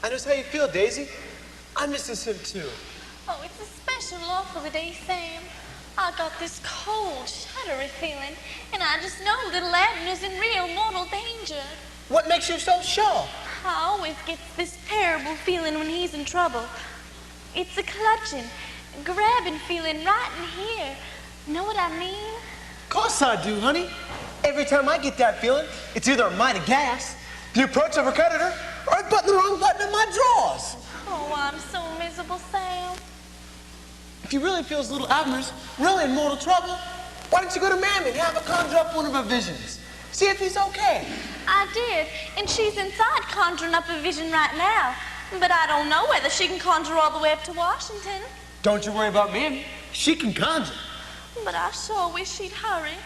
I know how you feel, Daisy. I misses him too. Oh, it's a special awful day, Sam. I got this cold, shuddery feeling, and I just know little Abner's in real mortal danger. What makes you so sure? I always get this terrible feeling when he's in trouble. It's a clutching, grabbing feeling right in here. Know what I mean? Of course I do, honey. Every time I get that feeling, it's either a mite of gas, the approach of a creditor, or I button the wrong button in my drawers. Oh, I'm so miserable, Sam. If you really feels little Abner's really in mortal trouble, why don't you go to Mammy and have her conjure up one of her visions? See if he's okay. I did, and she's inside conjuring up a vision right now. But I don't know whether she can conjure all the way up to Washington. Don't you worry about Mammy. She can conjure. But I sure wish she'd hurry.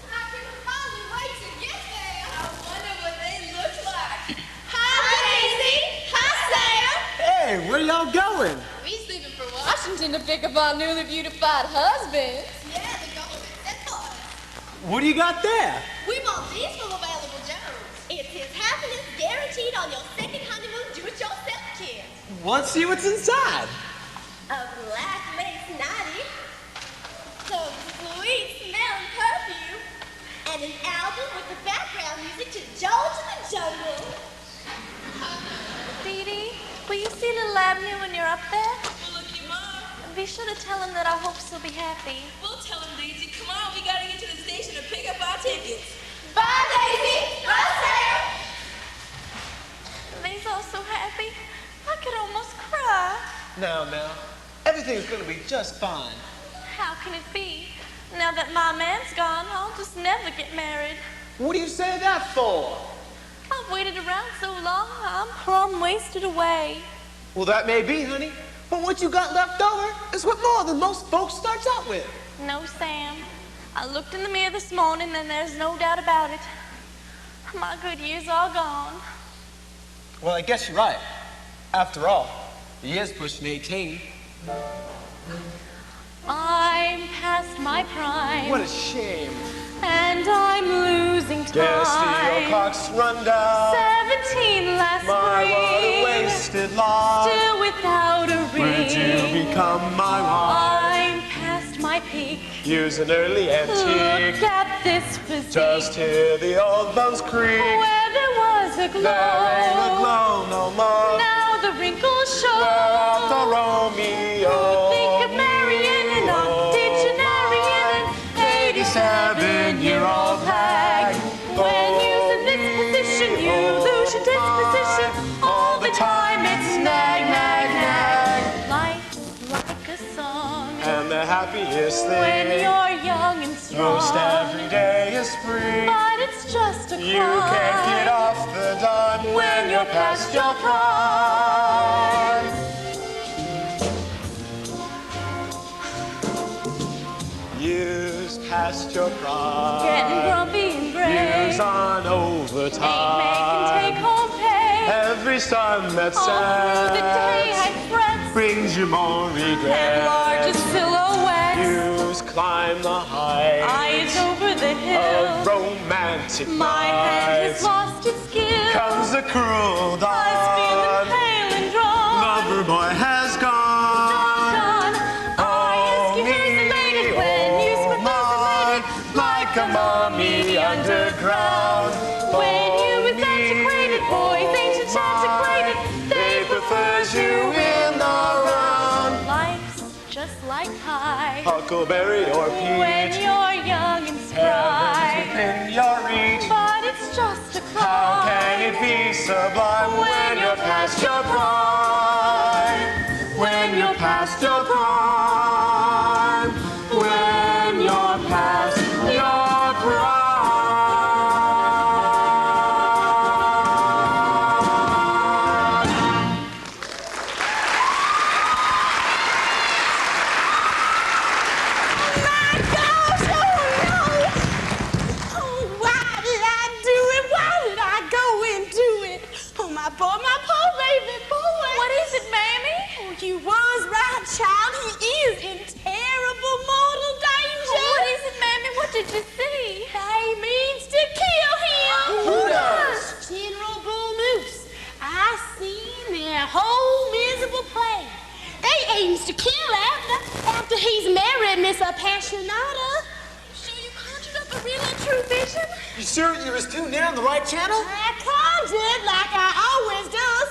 I can hardly wait to get there. I wonder what they look like. Hi, Daisy. Hi, Sam. Hey, where y'all going? We's leaving for Washington to pick up our newly beautified husbands. Yeah, the golden set for us. What do you got there? We bought these from Available Jones. It's his happiness guaranteed on your second honeymoon do-it-yourself kit. Let's see what's inside. A black lace nightie, some sweet-smelling perfume, and an album with the background music to George in the Jungle. Dee Dee, will you see little Abner when you're up there? Well, look, your mom. Be sure to tell him that I hope he'll be happy. We'll tell him, Daisy. Come on, we gotta get to the station to pick up our tickets. Bye, Daisy. Bye, Sam. They's all so happy. I could almost cry. Now. Everything's gonna be just fine. How can it be? Now that my man's gone, I'll just never get married. What do you say that for? I've waited around so long, I'm plumb wasted away. Well, that may be, honey. But what you got left over is what more than most folks starts out with. No, Sam. I looked in the mirror this morning and there's no doubt about it. My good years are gone. Well, I guess you're right. After all, he is pushing 18. I'm past my prime. What a shame. And I'm losing time. Guess the clock's run down. 17 last My spring. what a wasted life. Still without a ring. Would you become my wife? I'm past my peak. Use an early Look antique. at this physique. Just hear the old bones creak. Where there was a glow. There ain't a glow no more. Now the wrinkles show. Where after Romeo. Think of marrying an octogenarian, an 87-year-old hag. When using this position, you lose your disposition. All the time it's nag, nag, nag. Life's like a song. And the happiest thing. When you're young and strong. Most every day is spring. But it's just a crime. You can't get off the dime when you're past your prime. Years past your prime. Getting grumpy and gray. Years on overtime. Ain't making take-home pay. Every sun that All through the day I sets fret. brings you more regret. And largest silhouettes. Views climb the heights. Eyes over the hill. A romantic My hand has night. lost its skill. Comes the cruel dawn. Eyes feeling pale and drawn. Lover boy has gone. Gone. I ask you who's elated when you spit isolated like a mummy underground. When you was antiquated, boys, ancient antiquated, They prefers you in the round. Life's just like pie. Huckleberry or When peach. you're young and Heaven's spry. within your reach. But it's just a crime. How can it be sublime when you're past your prime? When you're past your prime. When you're past your prime. My poor baby boy. What is it, Mammy? Oh, you was right, child. He is in terrible mortal danger. What is it, Mammy? What did you see? They means to kill him. Who does? General Bull Moose. I seen whole miserable plan. They aims to kill Abner after he's married Miss Appassionata. So you conjured up a real and true vision? You sure you was tuned in on the right channel? I conjured like I always does.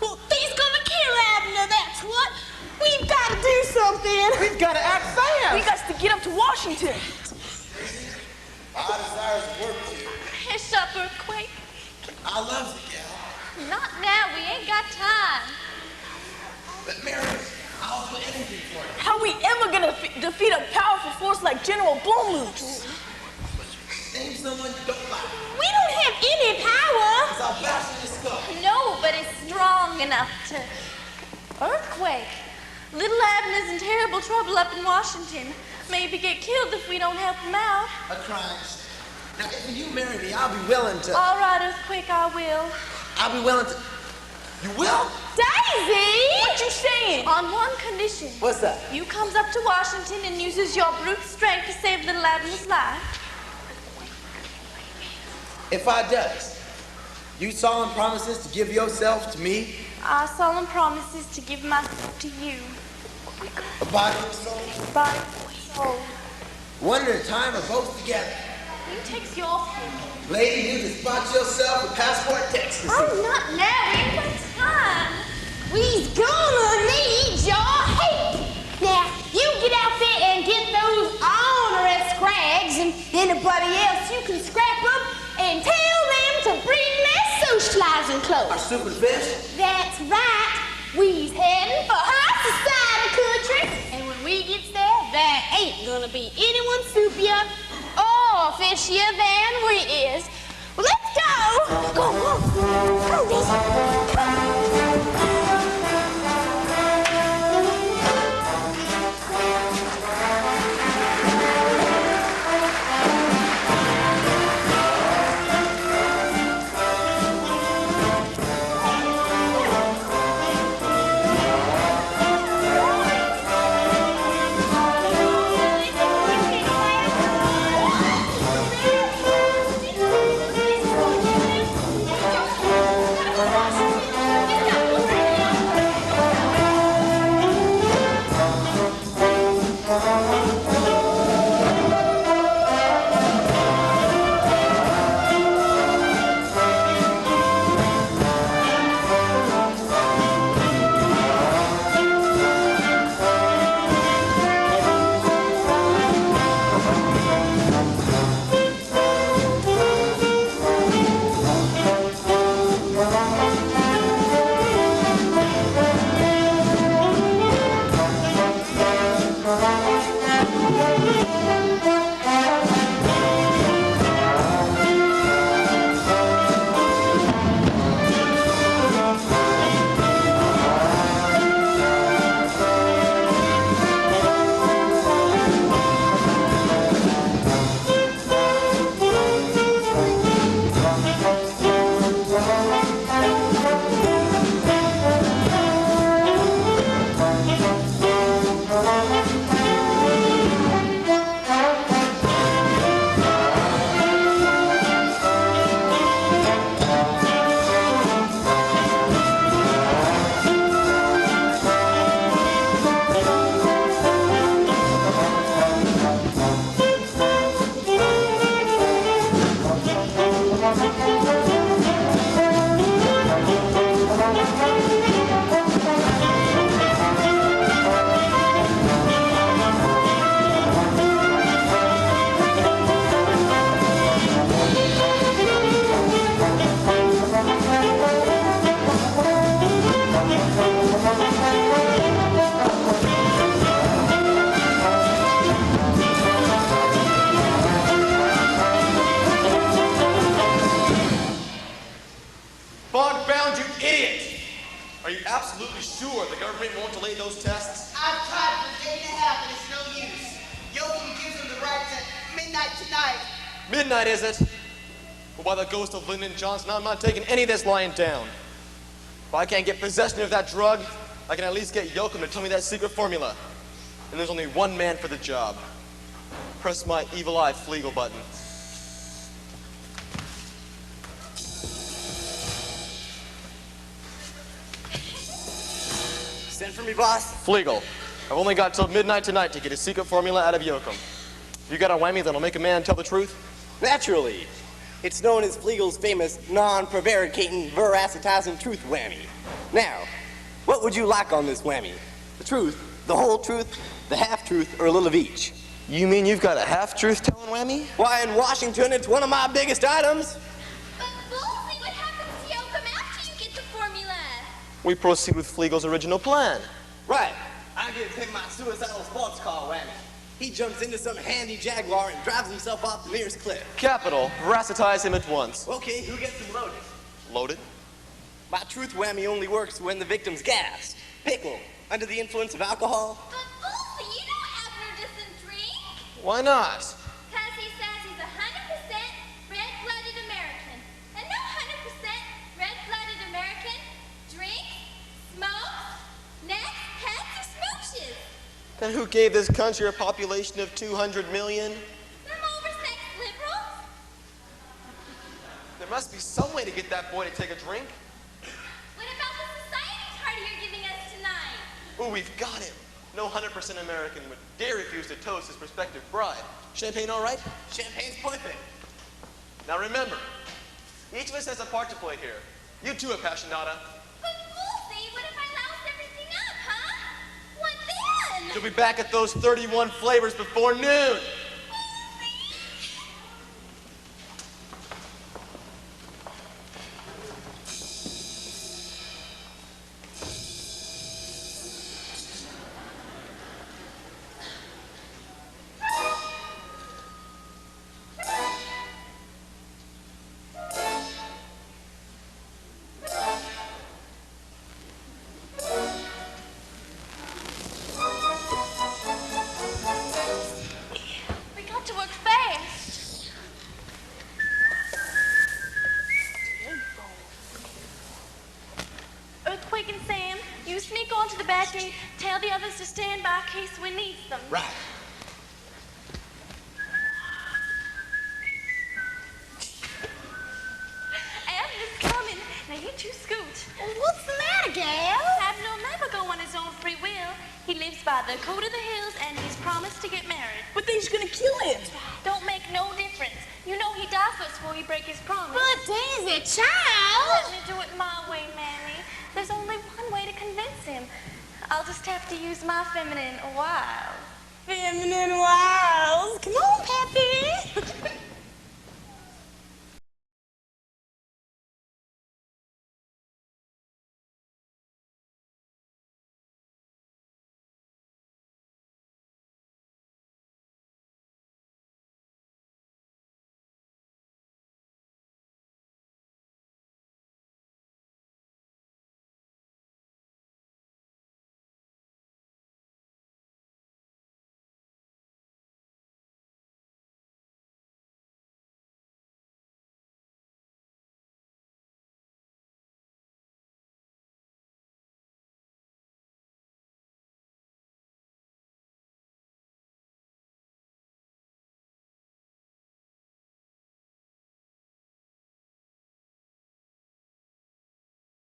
Well, he's gonna kill Abner, that's what. We've got to do something. We've got to act fast. We got to get up to Washington. I desire to work with you. Here's up, Earthquake. I love you, gal. Not now, we ain't got time. But Mary, I'll do anything for you. How we ever gonna defeat a powerful force like General Blowmoose? Name someone you don't like. We don't have any power. Because I'll bash in your skull. No, but it's strong enough to... Earthquake. Little Abner's in terrible trouble up in Washington. Maybe get killed if we don't help him out. A crime. Now, if you marry me, I'll be willing to... All right, Earthquake, I will. I'll be willing to... You will? Daisy! What you saying? On one condition. What's that? You comes up to Washington and uses your brute strength to save little Abner's life. If I does, you solemn promises to give yourself to me? I solemn promises to give myself to you. A body and soul? Body, soul. One at a time or both together? You takes your pick. Lady, you just bought yourself a passport text. Oh, not now. Ain't got time. We's gonna need your help. Now, you get out there and get those honorary scrags, and anybody else you can scrap up and tell them to bring their socializing clothes. Our stupid fish? That's right. We's heading for high society country, and when we gets there, there ain't gonna be anyone soupier or fishier than we is. Well, let's go. Go, go, Daisy. Are you absolutely sure the government won't delay those tests? I've tried for a day and a half and it's no use. Yoakum gives them the rights at midnight tonight. Midnight, is it? Well, by the ghost of Lyndon Johnson, I'm not taking any of this lying down. If I can't get possession of that drug, I can at least get Yoakum to tell me that secret formula. And there's only one man for the job. Press my evil eye Fleagle button. Send for me, boss. Flegel, I've only got till midnight tonight to get a secret formula out of Yoakum. You got a whammy that'll make a man tell the truth? Naturally. It's known as Flegel's famous non-prevaricating veracitizing truth whammy. Now, what would you like on this whammy? The truth, the whole truth, the half-truth, or a little of each? You mean you've got a half-truth telling whammy? Why, in Washington, it's one of my biggest items. But Bullseye, what happens to Yoakum after you get the formula? We proceed with Flegel's original plan. Right. I give him my suicidal sports car whammy. He jumps into some handy Jaguar and drives himself off the nearest cliff. Capital. Veracitize him at once. Okay, who gets him loaded? Loaded? My truth whammy only works when the victim's gassed. Pickle, under the influence of alcohol. But Bullseye, you know Abner doesn't drink. Why not? Because he says he's 100% red-blooded American. And no 100% red-blooded American drinks, smokes, necks, pets, or smooches. Then who gave this country a population of 200 million? Them oversexed liberals. There must be some way to get that boy to take a drink. What about the society party you're giving us tonight? Ooh, we've got him. No 100% American would dare refuse to toast his prospective bride. Champagne all right? Champagne's perfect. Now remember, each of us has a part to play here. You too, Appassionata. But Bullseye, what if I louse everything up, huh? What then? You'll be back at those 31 flavors before noon. We got to work fast. Earthquake and Sam, you sneak onto the back gate, tell the others to stand by in case we need them. Right. Abner's coming. Now you two scoot. What's the matter, gal? Abner'll never go on his own free will. He lives by the code of the hills and he's promised to get married. But they's gonna kill him. Don't make no difference. You know he died first before he break his promise. But Daisy, Let child. me do it my way, Mammy. There's only one way to convince him. I'll just have to use my feminine wiles. Feminine wiles. Come on, Pappy.